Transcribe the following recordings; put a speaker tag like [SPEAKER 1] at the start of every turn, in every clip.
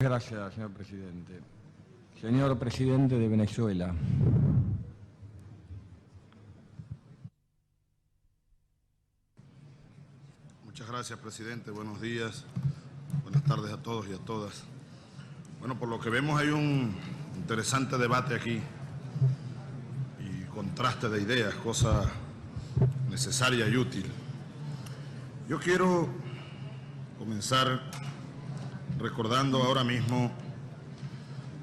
[SPEAKER 1] Gracias, señor presidente. Señor presidente de Venezuela.
[SPEAKER 2] Muchas gracias, presidente. Buenos días. Buenas tardes a todos y a todas. Bueno, por lo que vemos hay un interesante debate aquí y contraste de ideas, cosa necesaria y útil. Yo quiero comenzar recordando ahora mismo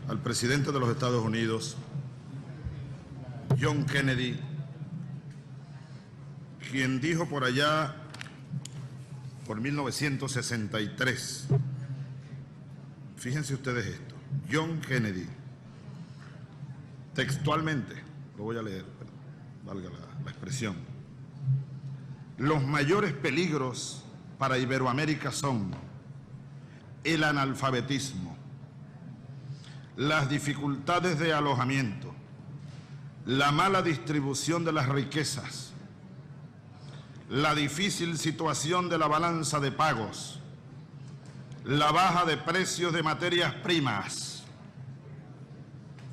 [SPEAKER 2] al presidente de los Estados Unidos, John Kennedy, quien dijo por allá, por 1963, fíjense ustedes esto, John Kennedy, textualmente, lo voy a leer, valga la expresión: los mayores peligros para Iberoamérica son el analfabetismo, las dificultades de alojamiento, la mala distribución de las riquezas, la difícil situación de la balanza de pagos, la baja de precios de materias primas.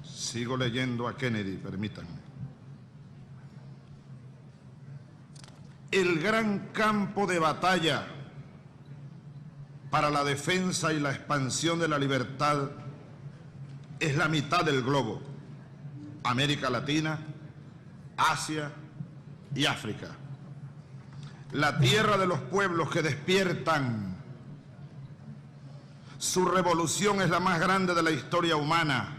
[SPEAKER 2] Sigo leyendo a Kennedy, permítanme. El gran campo de batalla para la defensa y la expansión de la libertad es la mitad del globo: América Latina, Asia y África. La tierra de los pueblos que despiertan. Su revolución es la más grande de la historia humana.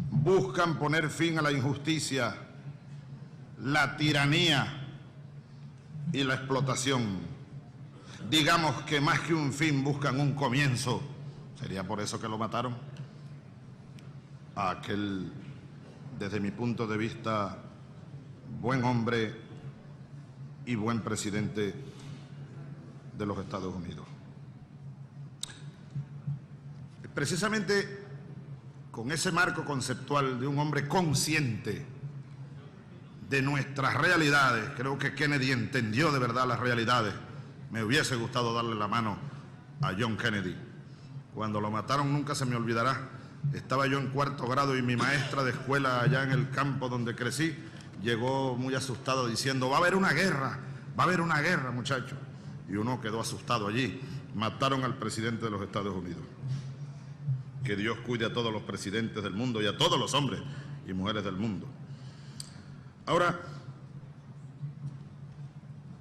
[SPEAKER 2] Buscan poner fin a la injusticia, la tiranía y la explotación. Digamos que más que un fin buscan un comienzo. ¿Sería por eso que lo mataron? A aquel, desde mi punto de vista, buen hombre y buen presidente de los Estados Unidos. Precisamente con ese marco conceptual de un hombre consciente de nuestras realidades, creo que Kennedy entendió de verdad las realidades. Me hubiese gustado darle la mano a John Kennedy. Cuando lo mataron, nunca se me olvidará, estaba yo en cuarto grado y mi maestra de escuela allá en el campo donde crecí llegó muy asustado diciendo: va a haber una guerra, muchachos. Y uno quedó asustado allí. Mataron al presidente de los Estados Unidos. Que Dios cuide a todos los presidentes del mundo y a todos los hombres y mujeres del mundo. Ahora,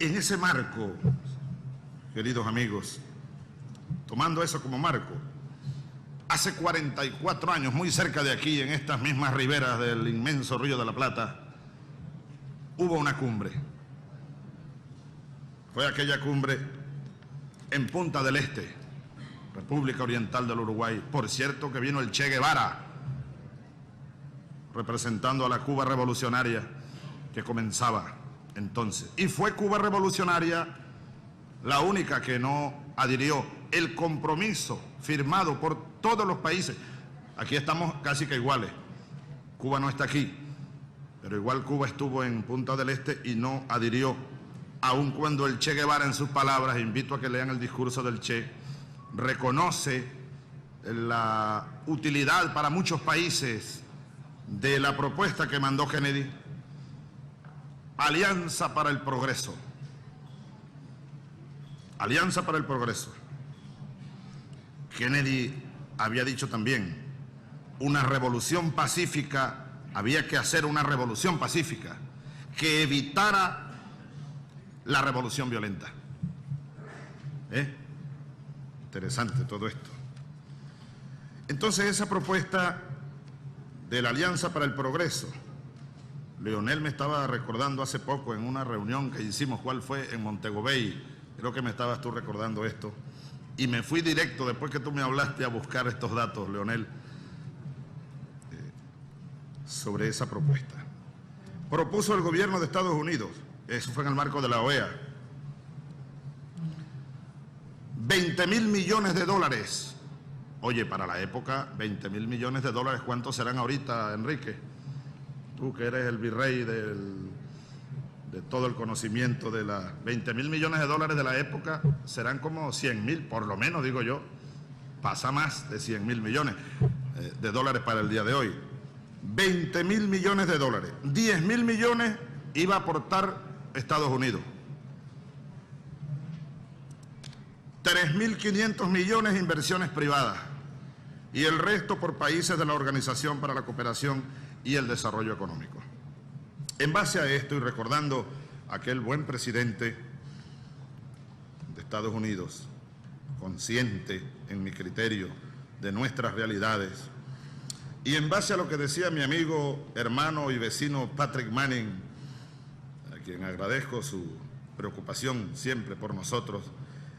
[SPEAKER 2] en ese marco, queridos amigos, tomando eso como marco, hace 44 años, muy cerca de aquí, en estas mismas riberas del inmenso Río de la Plata, hubo una cumbre. Fue aquella cumbre en Punta del Este, República Oriental del Uruguay. Por cierto que vino el Che Guevara, representando a la Cuba revolucionaria que comenzaba entonces. Y fue Cuba revolucionaria la única que no adhirió. El compromiso firmado por todos los países. Aquí estamos casi que iguales. Cuba no está aquí, pero igual Cuba estuvo en Punta del Este y no adhirió. Aun cuando el Che Guevara, en sus palabras, invito a que lean el discurso del Che, reconoce la utilidad para muchos países de la propuesta que mandó Kennedy: Alianza para el Progreso. Alianza para el Progreso. Kennedy había dicho también: una revolución pacífica, había que hacer una revolución pacífica que evitara la revolución violenta. Interesante todo esto. Entonces, esa propuesta de la Alianza para el Progreso, Leonel me estaba recordando hace poco en una reunión que hicimos, ¿cuál fue? En Montego Bay. Creo que me estabas tú recordando esto. Y me fui directo, después que tú me hablaste, a buscar estos datos, Leonel, sobre esa propuesta. Propuso el gobierno de Estados Unidos, eso fue en el marco de la OEA, 20.000 millones de dólares. Oye, para la época, 20.000 millones de dólares, ¿cuántos serán ahorita, Enrique? Tú que eres el virrey de todo el conocimiento de la... 20.000 millones de dólares de la época serán como 100.000, por lo menos, digo yo. pasa más de 100.000 millones de dólares para el día de hoy. 20.000 millones de dólares, 10.000 millones iba a aportar Estados Unidos. 3.500 millones de inversiones privadas y el resto por países de la Organización para la Cooperación y el Desarrollo Económico. En base a esto y recordando a aquel buen presidente de Estados Unidos, consciente en mi criterio de nuestras realidades, y en base a lo que decía mi amigo, hermano y vecino Patrick Manning, a quien agradezco su preocupación siempre por nosotros,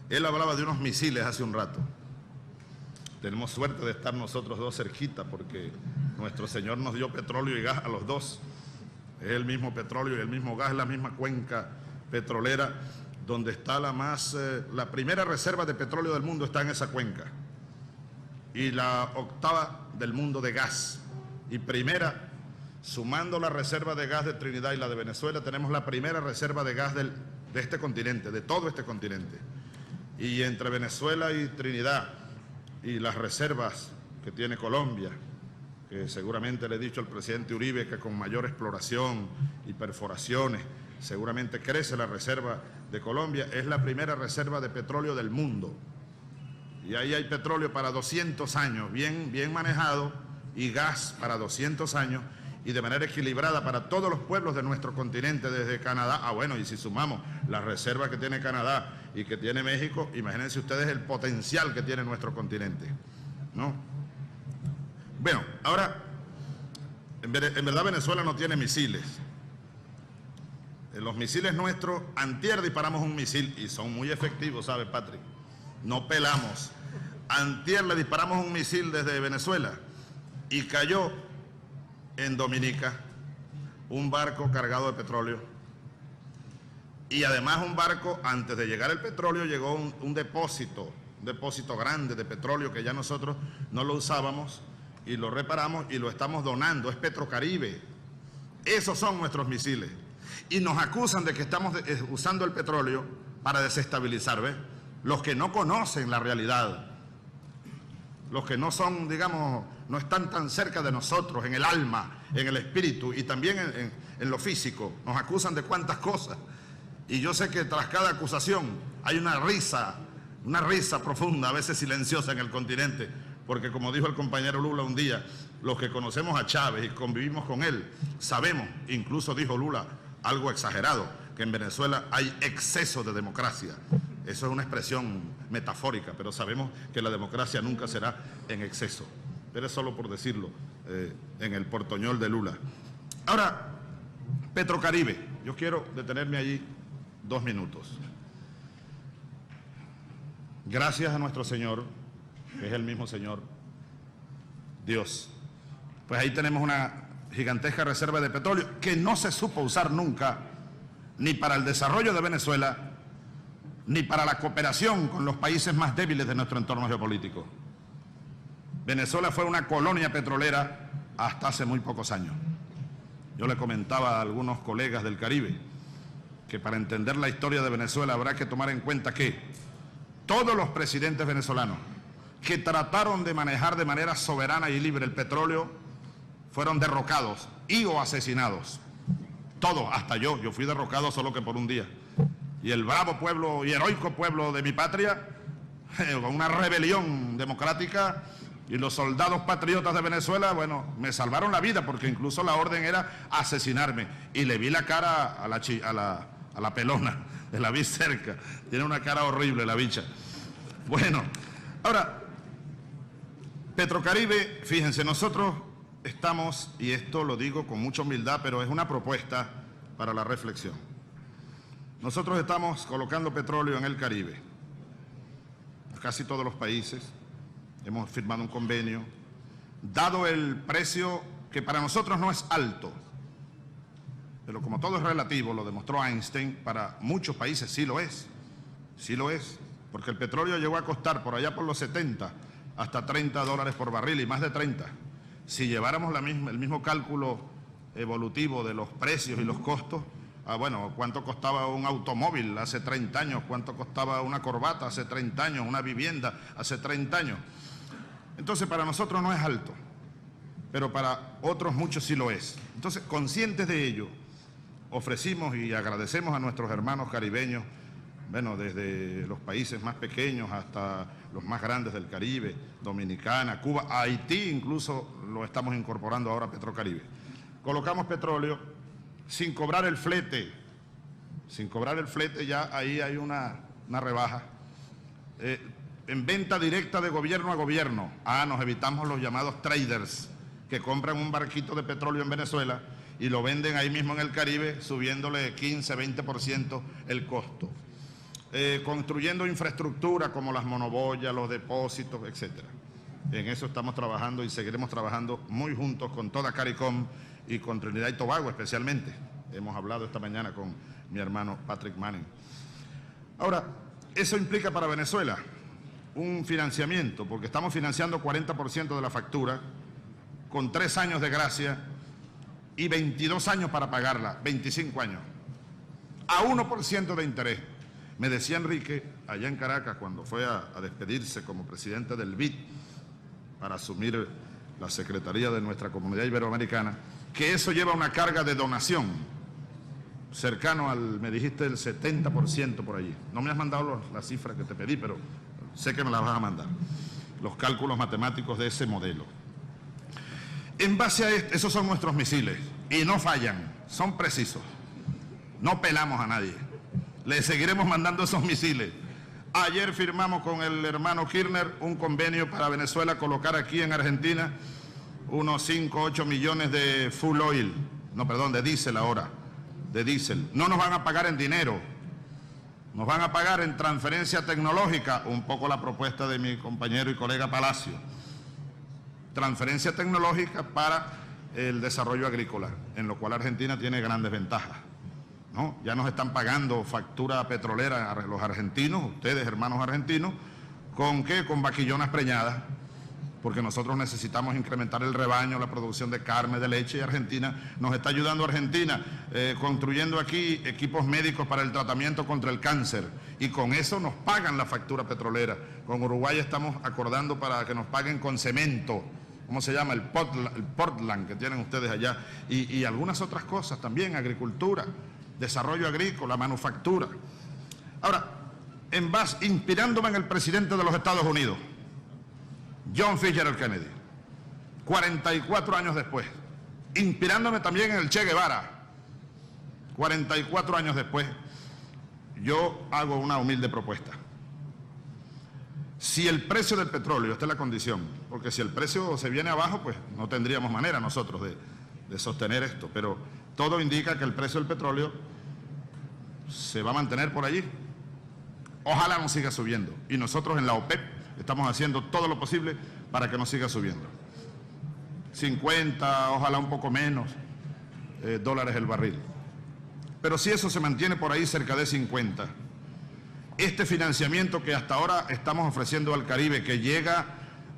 [SPEAKER 2] él hablaba de unos misiles hace un rato. Tenemos suerte de estar nosotros dos cerquita porque nuestro Señor nos dio petróleo y gas a los dos. Es el mismo petróleo y el mismo gas, es la misma cuenca petrolera donde está la primera reserva de petróleo del mundo está en esa cuenca. Y la octava del mundo de gas. Y primera, sumando la reserva de gas de Trinidad y la de Venezuela, tenemos la primera reserva de gas de este continente, de todo este continente. Y entre Venezuela y Trinidad y las reservas que tiene Colombia, que seguramente le he dicho al presidente Uribe que con mayor exploración y perforaciones, seguramente crece la reserva de Colombia, es la primera reserva de petróleo del mundo. Y ahí hay petróleo para 200 años, bien manejado, y gas para 200 años, y de manera equilibrada para todos los pueblos de nuestro continente, desde Canadá. Bueno, y si sumamos las reservas que tiene Canadá y que tiene México, imagínense ustedes el potencial que tiene nuestro continente, ¿no? Bueno, ahora, en verdad Venezuela no tiene misiles. Los misiles nuestros, antier disparamos un misil, y son muy efectivos, ¿sabe, Patrick? No pelamos. Antier le disparamos un misil desde Venezuela y cayó en Dominica un barco cargado de petróleo. Y además un barco, antes de llegar el petróleo, llegó un depósito grande de petróleo que ya nosotros no lo usábamos y lo reparamos y lo estamos donando. Es Petrocaribe. Esos son nuestros misiles. Y nos acusan de que estamos usando el petróleo para desestabilizar, ¿ves? Los que no conocen la realidad, los que no son, digamos, no están tan cerca de nosotros en el alma, en el espíritu y también en lo físico, nos acusan de cuantas cosas. Y yo sé que tras cada acusación hay una risa profunda, a veces silenciosa en el continente, porque como dijo el compañero Lula un día, los que conocemos a Chávez y convivimos con él, sabemos, incluso dijo Lula, algo exagerado, que en Venezuela hay exceso de democracia. Eso es una expresión metafórica, pero sabemos que la democracia nunca será en exceso. Pero es solo por decirlo en el portoñol de Lula. Ahora, Petrocaribe. Yo quiero detenerme allí 2 minutos. Gracias a nuestro Señor, que es el mismo Señor, Dios. Pues ahí tenemos una gigantesca reserva de petróleo que no se supo usar nunca, ni para el desarrollo de Venezuela, ni para la cooperación con los países más débiles de nuestro entorno geopolítico. Venezuela fue una colonia petrolera hasta hace muy pocos años. Yo le comentaba a algunos colegas del Caribe que para entender la historia de Venezuela habrá que tomar en cuenta que todos los presidentes venezolanos que trataron de manejar de manera soberana y libre el petróleo fueron derrocados y o asesinados. Todos, hasta yo fui derrocado solo que por un día. Y el bravo pueblo y heroico pueblo de mi patria, con una rebelión democrática, y los soldados patriotas de Venezuela, bueno, me salvaron la vida porque incluso la orden era asesinarme. Y le vi la cara a la pelona, la vi cerca, tiene una cara horrible la bicha. Bueno, ahora, Petrocaribe, fíjense, nosotros estamos, y esto lo digo con mucha humildad, pero es una propuesta para la reflexión. Nosotros estamos colocando petróleo en el Caribe, casi todos los países, hemos firmado un convenio, dado el precio que para nosotros no es alto, pero como todo es relativo, lo demostró Einstein, para muchos países sí lo es, porque el petróleo llegó a costar por allá por los 70 hasta $30 por barril y más de 30. Si lleváramos el mismo cálculo evolutivo de los precios y los costos, bueno, ¿cuánto costaba un automóvil hace 30 años? ¿Cuánto costaba una corbata hace 30 años? ¿Una vivienda hace 30 años? Entonces, para nosotros no es alto, pero para otros muchos sí lo es. Entonces, conscientes de ello, ofrecimos y agradecemos a nuestros hermanos caribeños, bueno, desde los países más pequeños hasta los más grandes del Caribe, Dominicana, Cuba, Haití incluso lo estamos incorporando ahora a Petrocaribe. Colocamos petróleo sin cobrar el flete, ya ahí hay una rebaja. En venta directa de gobierno a gobierno, nos evitamos los llamados traders que compran un barquito de petróleo en Venezuela y lo venden ahí mismo en el Caribe, subiéndole 15-20% el costo. Construyendo infraestructura como las monoboyas, los depósitos, etc. En eso estamos trabajando y seguiremos trabajando muy juntos con toda CARICOM y con Trinidad y Tobago especialmente. Hemos hablado esta mañana con mi hermano Patrick Manning. Ahora, eso implica para Venezuela un financiamiento, porque estamos financiando 40% de la factura con 3 años de gracia y 22 años para pagarla, 25 años, a 1% de interés. Me decía Enrique, allá en Caracas, cuando fue a despedirse como presidente del BID para asumir la secretaría de nuestra comunidad iberoamericana, que eso lleva una carga de donación cercano al, me dijiste, el 70% por allí. No me has mandado la cifra que te pedí, pero sé que me la vas a mandar. Los cálculos matemáticos de ese modelo. En base a esto, esos son nuestros misiles y no fallan, son precisos. No pelamos a nadie. Le seguiremos mandando esos misiles. Ayer firmamos con el hermano Kirchner un convenio para Venezuela colocar aquí en Argentina unos 5-8 millones de full oil, de diésel ahora, de diésel. No nos van a pagar en dinero, nos van a pagar en transferencia tecnológica, un poco la propuesta de mi compañero y colega Palacio. Transferencia tecnológica para el desarrollo agrícola, en lo cual Argentina tiene grandes ventajas. ¿No? Ya nos están pagando factura petrolera a los argentinos, ustedes hermanos argentinos, ¿con qué? Con vaquillonas preñadas, porque nosotros necesitamos incrementar el rebaño, la producción de carne, de leche, y Argentina nos está ayudando. Argentina construyendo aquí equipos médicos para el tratamiento contra el cáncer, y con eso nos pagan la factura petrolera. Con Uruguay estamos acordando para que nos paguen con cemento, ¿cómo se llama? El Portland que tienen ustedes allá, y algunas otras cosas también, agricultura, desarrollo agrícola, manufactura. Ahora, inspirándome en el presidente de los Estados Unidos, John Fitzgerald Kennedy, 44 años después, inspirándome también en el Che Guevara, 44 años después, yo hago una humilde propuesta. Si el precio del petróleo, esta es la condición, porque si el precio se viene abajo, pues no tendríamos manera nosotros de sostener esto, pero todo indica que el precio del petróleo se va a mantener por allí. Ojalá no siga subiendo. Y nosotros en la OPEP estamos haciendo todo lo posible para que no siga subiendo. 50, ojalá un poco menos, dólares el barril. Pero si eso se mantiene por ahí cerca de 50, este financiamiento que hasta ahora estamos ofreciendo al Caribe, que llega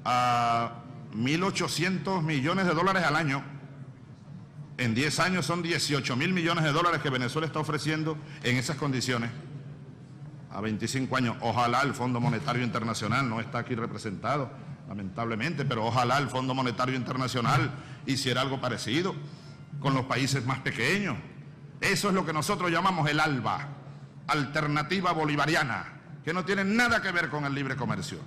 [SPEAKER 2] a 1.800 millones de dólares al año, en 10 años son 18.000 millones de dólares que Venezuela está ofreciendo en esas condiciones, a 25 años. Ojalá el Fondo Monetario Internacional, no está aquí representado, lamentablemente, pero ojalá el Fondo Monetario Internacional hiciera algo parecido con los países más pequeños. Eso es lo que nosotros llamamos el ALBA, Alternativa Bolivariana, que no tiene nada que ver con el libre comercio.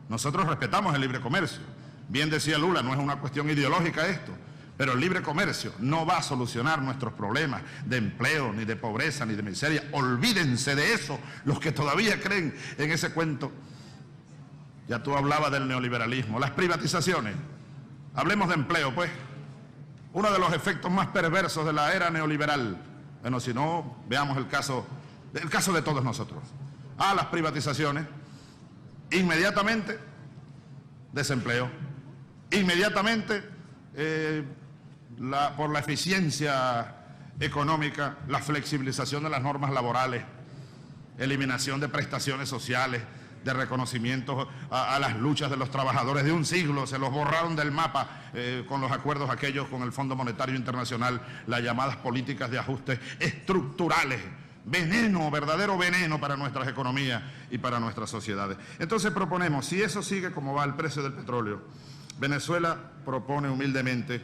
[SPEAKER 2] Nosotros respetamos el libre comercio. Bien decía Lula, no es una cuestión ideológica esto, pero el libre comercio no va a solucionar nuestros problemas de empleo, ni de pobreza, ni de miseria. Olvídense de eso, los que todavía creen en ese cuento. Ya tú hablabas del neoliberalismo, las privatizaciones. Hablemos de empleo, pues. Uno de los efectos más perversos de la era neoliberal. Bueno, si no, veamos el caso de todos nosotros. Las privatizaciones, inmediatamente desempleo, inmediatamente por la eficiencia económica, la flexibilización de las normas laborales, eliminación de prestaciones sociales, de reconocimiento a las luchas de los trabajadores de un siglo, se los borraron del mapa con los acuerdos aquellos con el Fondo Monetario Internacional, las llamadas políticas de ajuste estructurales veneno, verdadero veneno para nuestras economías y para nuestras sociedades. Entonces proponemos, si eso sigue como va el precio del petróleo, Venezuela propone humildemente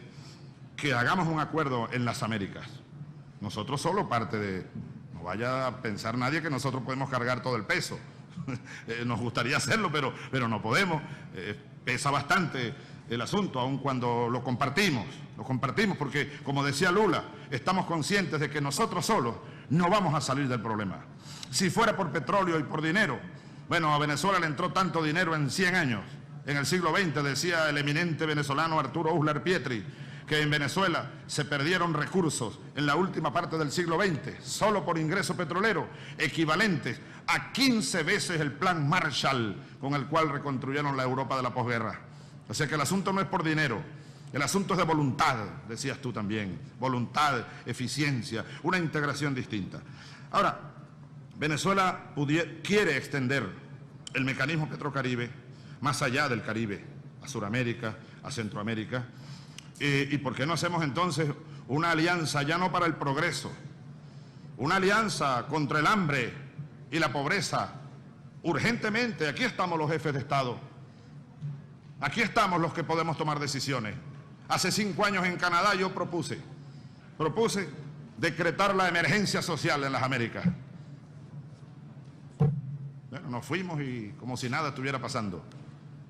[SPEAKER 2] que hagamos un acuerdo en las Américas. Nosotros solo parte de... No vaya a pensar nadie que nosotros podemos cargar todo el peso. Nos gustaría hacerlo, pero no podemos. Pesa bastante el asunto, aun cuando lo compartimos porque, como decía Lula, estamos conscientes de que nosotros solos no vamos a salir del problema. Si fuera por petróleo y por dinero, bueno, a Venezuela le entró tanto dinero en 100 años. En el siglo XX, decía el eminente venezolano Arturo Uslar Pietri, que en Venezuela se perdieron recursos en la última parte del siglo XX, solo por ingreso petrolero, equivalentes a 15 veces el plan Marshall con el cual reconstruyeron la Europa de la posguerra. O sea que el asunto no es por dinero, el asunto es de voluntad, decías tú también, voluntad, eficiencia, una integración distinta. Ahora, Venezuela quiere extender el mecanismo Petrocaribe más allá del Caribe, a Sudamérica, a Centroamérica. ¿Y por qué no hacemos entonces una alianza ya no para el progreso, una alianza contra el hambre y la pobreza? Urgentemente, aquí estamos los jefes de Estado, aquí estamos los que podemos tomar decisiones. Hace 5 años en Canadá yo propuse decretar la emergencia social en las Américas. Bueno, nos fuimos y como si nada estuviera pasando.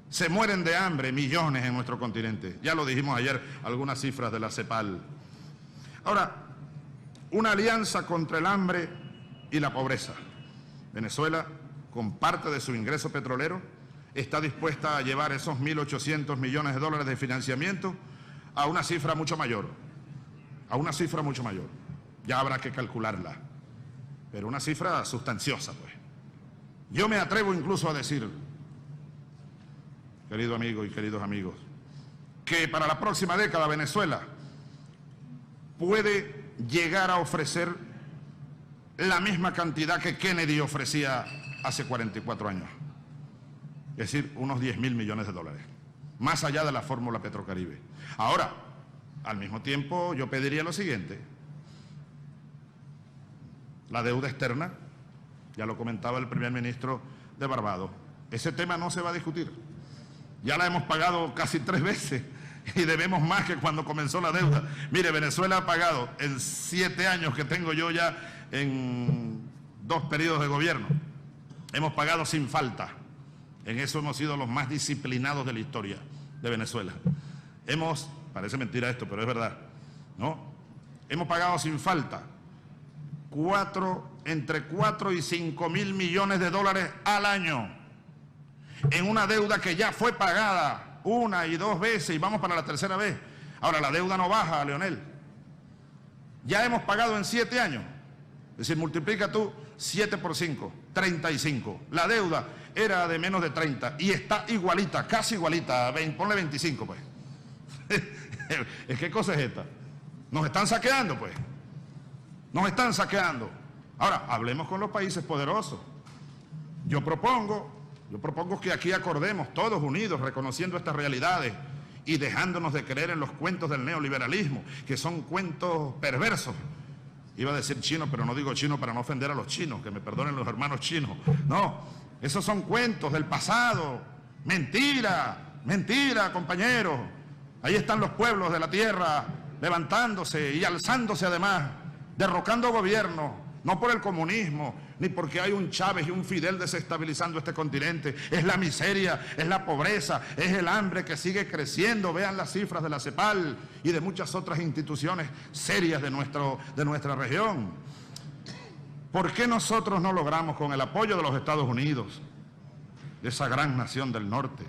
[SPEAKER 2] Se mueren de hambre millones en nuestro continente. Ya lo dijimos ayer, algunas cifras de la CEPAL. Ahora, una alianza contra el hambre y la pobreza. Venezuela, con parte de su ingreso petrolero, está dispuesta a llevar esos 1.800 millones de dólares de financiamiento a una cifra mucho mayor. A una cifra mucho mayor. Ya habrá que calcularla. Pero una cifra sustanciosa, pues. Yo me atrevo incluso a decir, querido amigo y queridos amigos, que para la próxima década Venezuela puede llegar a ofrecer la misma cantidad que Kennedy ofrecía hace 44 años. Es decir, unos 10.000 millones de dólares, más allá de la fórmula Petrocaribe. Ahora, al mismo tiempo, yo pediría lo siguiente. La deuda externa, ya lo comentaba el primer ministro de Barbados, ese tema no se va a discutir. Ya la hemos pagado casi 3 veces y debemos más que cuando comenzó la deuda. Mire, Venezuela ha pagado en 7 años que tengo yo ya en 2 periodos de gobierno. Hemos pagado sin falta. En eso hemos sido los más disciplinados de la historia de Venezuela. Parece mentira esto, pero es verdad, ¿no? Hemos pagado sin falta entre 4 y 5 mil millones de dólares al año en una deuda que ya fue pagada 1 y 2 veces y vamos para la 3ª vez. Ahora, la deuda no baja, Leonel. Ya hemos pagado en 7 años. Es decir, multiplica tú 7 por 5, 35. La deuda era de menos de 30 y está igualita, casi igualita, ponle 25 pues. ¿Qué cosa es esta? Nos están saqueando pues. Nos están saqueando. Ahora, hablemos con los países poderosos. Yo propongo que aquí acordemos todos unidos, reconociendo estas realidades y dejándonos de creer en los cuentos del neoliberalismo, que son cuentos perversos. Iba a decir chino, pero no digo chino para no ofender a los chinos, que me perdonen los hermanos chinos. No, esos son cuentos del pasado. Mentira, mentira, compañeros. Ahí están los pueblos de la tierra levantándose y alzándose además, derrocando gobiernos, no por el comunismo, ni porque hay un Chávez y un Fidel desestabilizando este continente. Es la miseria, es la pobreza, es el hambre que sigue creciendo. Vean las cifras de la CEPAL y de muchas otras instituciones serias de nuestra región. ¿Por qué nosotros no logramos, con el apoyo de los Estados Unidos, de esa gran nación del norte,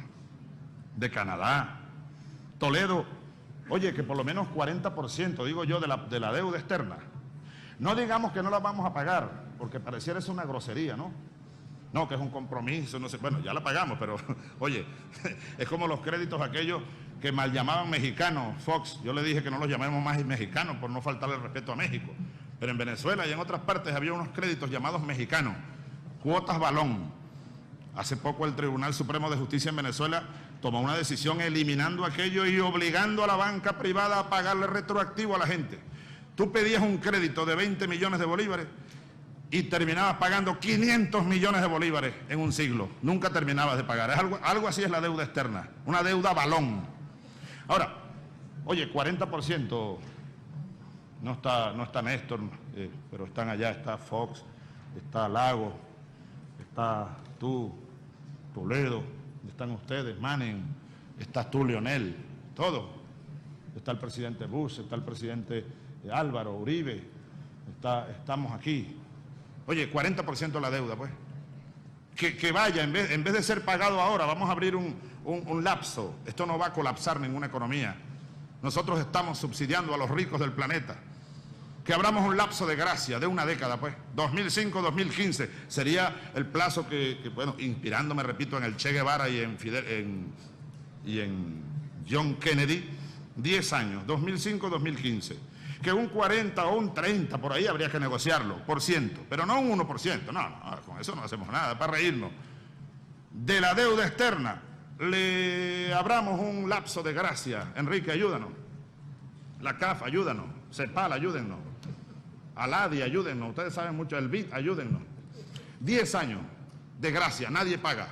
[SPEAKER 2] de Canadá, Toledo, oye, que por lo menos 40%, digo yo, de la deuda externa? No digamos que no la vamos a pagar, porque pareciera eso una grosería, ¿no? No, que es un compromiso, no sé. Bueno, ya la pagamos, pero, oye, es como los créditos aquellos que mal llamaban mexicanos, Fox. Yo le dije que no los llamemos más mexicanos por no faltarle el respeto a México. Pero en Venezuela y en otras partes había unos créditos llamados mexicanos, cuotas balón. Hace poco el Tribunal Supremo de Justicia en Venezuela tomó una decisión eliminando aquello y obligando a la banca privada a pagarle retroactivo a la gente. Tú pedías un crédito de 20 millones de bolívares y terminabas pagando 500 millones de bolívares en un siglo. Nunca terminabas de pagar. Algo así es la deuda externa, una deuda balón. Ahora, oye, 40%, no está Néstor, pero están allá, está Fox, está Lago, está tú, Toledo, están ustedes, Manning, estás tú, Leonel, todo. Está el presidente Bush, está el presidente Álvaro Uribe, estamos aquí. Oye, 40% de la deuda, pues. Que vaya, en vez de ser pagado ahora, vamos a abrir un lapso. Esto no va a colapsar ninguna economía. Nosotros estamos subsidiando a los ricos del planeta. Que abramos un lapso de gracia de una década, pues. 2005-2015 sería el plazo que, bueno, inspirándome, repito, en el Che Guevara y en John Kennedy, 10 años, 2005-2015. Que un 40 o un 30 por ahí habría que negociarlo, por ciento, pero no un 1%, no, con eso no hacemos nada, para reírnos. De la deuda externa, le abramos un lapso de gracia. Enrique, ayúdanos. La CAF, ayúdanos. CEPAL, ayúdennos. Aladi, ayúdennos. Ustedes saben mucho, el BID, ayúdennos. 10 años de gracia, nadie paga.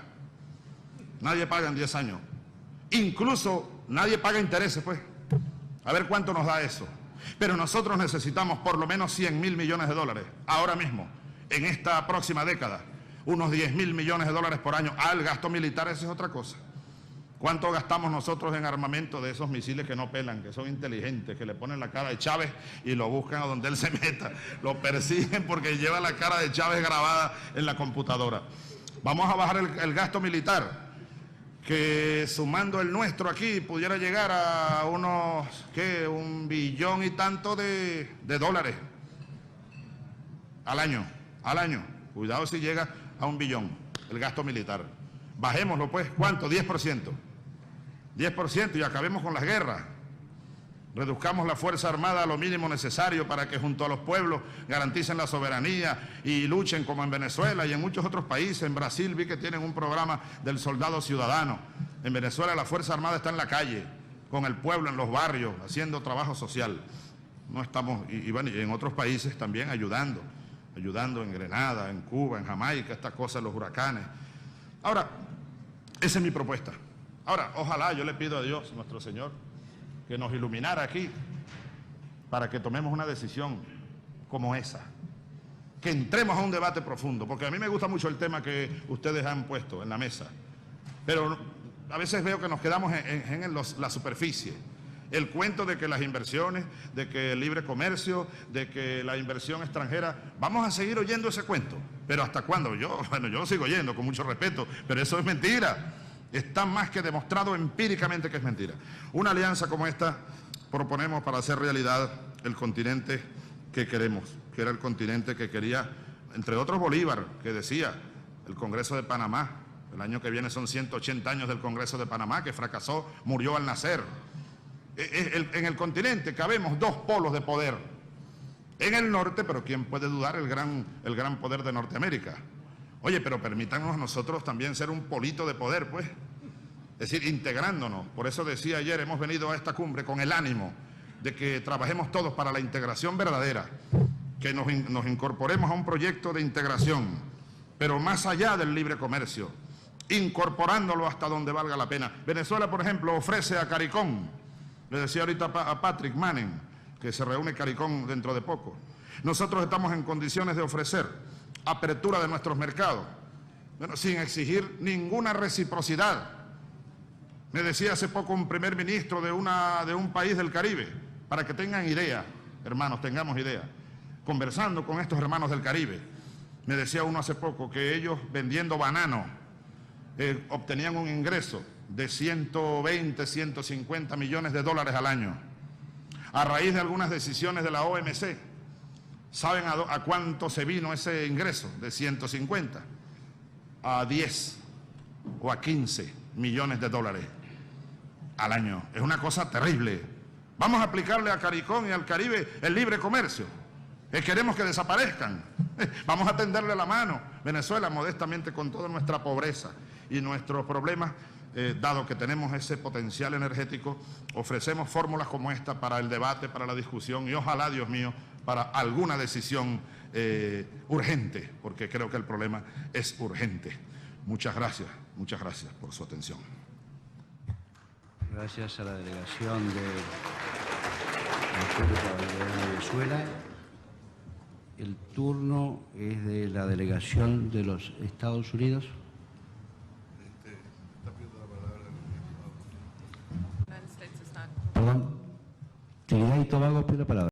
[SPEAKER 2] Nadie paga en 10 años. Incluso nadie paga intereses, pues. A ver cuánto nos da eso. Pero nosotros necesitamos por lo menos 100.000 millones de dólares, ahora mismo, en esta próxima década, unos 10.000 millones de dólares por año. El gasto militar, esa es otra cosa. ¿Cuánto gastamos nosotros en armamento de esos misiles que no pelan, que son inteligentes, que le ponen la cara de Chávez y lo buscan a donde él se meta? Lo persiguen porque lleva la cara de Chávez grabada en la computadora. Vamos a bajar el gasto militar, que sumando el nuestro aquí pudiera llegar a unos, ¿qué? 1 billón y tanto de dólares al año. Cuidado si llega a 1 billón el gasto militar. Bajémoslo pues, ¿cuánto? 10%. 10% y acabemos con las guerras. Reduzcamos la Fuerza Armada a lo mínimo necesario para que junto a los pueblos garanticen la soberanía y luchen como en Venezuela y en muchos otros países. En Brasil vi que tienen un programa del soldado ciudadano. En Venezuela la Fuerza Armada está en la calle, con el pueblo, en los barrios, haciendo trabajo social. No estamos, y bueno, y en otros países también ayudando en Grenada, en Cuba, en Jamaica, estas cosas, los huracanes. Ahora, esa es mi propuesta. Ahora, ojalá, yo le pido a Dios, nuestro Señor, que nos iluminara aquí para que tomemos una decisión como esa, que entremos a un debate profundo, porque a mí me gusta mucho el tema que ustedes han puesto en la mesa, pero a veces veo que nos quedamos en la superficie. El cuento de que las inversiones, de que el libre comercio, de que la inversión extranjera, vamos a seguir oyendo ese cuento, pero ¿hasta cuándo? Yo lo sigo oyendo con mucho respeto, pero eso es mentira. Está más que demostrado empíricamente que es mentira. Una alianza como esta proponemos para hacer realidad el continente que queremos, que era el continente que quería, entre otros, Bolívar, que decía, el Congreso de Panamá. El año que viene son 180 años del Congreso de Panamá, que fracasó, murió al nacer. En el continente cabemos 2 polos de poder. En el norte, pero ¿quién puede dudar el gran poder de Norteamérica? Oye, pero permítanos nosotros también ser un polito de poder, pues. Es decir, integrándonos. Por eso decía ayer, hemos venido a esta cumbre con el ánimo de que trabajemos todos para la integración verdadera, que nos incorporemos a un proyecto de integración, pero más allá del libre comercio, incorporándolo hasta donde valga la pena. Venezuela, por ejemplo, ofrece a CARICOM, le decía ahorita a Patrick Manning, que se reúne CARICOM dentro de poco. Nosotros estamos en condiciones de ofrecer apertura de nuestros mercados, bueno, sin exigir ninguna reciprocidad. Me decía hace poco un primer ministro de un país del Caribe, para que tengan idea, hermanos, tengamos idea, conversando con estos hermanos del Caribe, me decía uno hace poco que ellos vendiendo banano obtenían un ingreso de 120, 150 millones de dólares al año. A raíz de algunas decisiones de la OMC, ¿saben a cuánto se vino ese ingreso? De 150 a 10 o a 15 millones de dólares al año. Es una cosa terrible. Vamos a aplicarle a CARICOM y al Caribe el libre comercio. Queremos que desaparezcan. Vamos a tenderle la mano. Venezuela, modestamente, con toda nuestra pobreza y nuestros problemas, dado que tenemos ese potencial energético, ofrecemos fórmulas como esta para el debate, para la discusión y ojalá, Dios mío, para alguna decisión urgente, porque creo que el problema es urgente. Muchas gracias por su atención.
[SPEAKER 3] Gracias a la delegación de Venezuela. El turno es de la delegación de los Estados Unidos. Perdón, Trinidad y Tobago pide la palabra.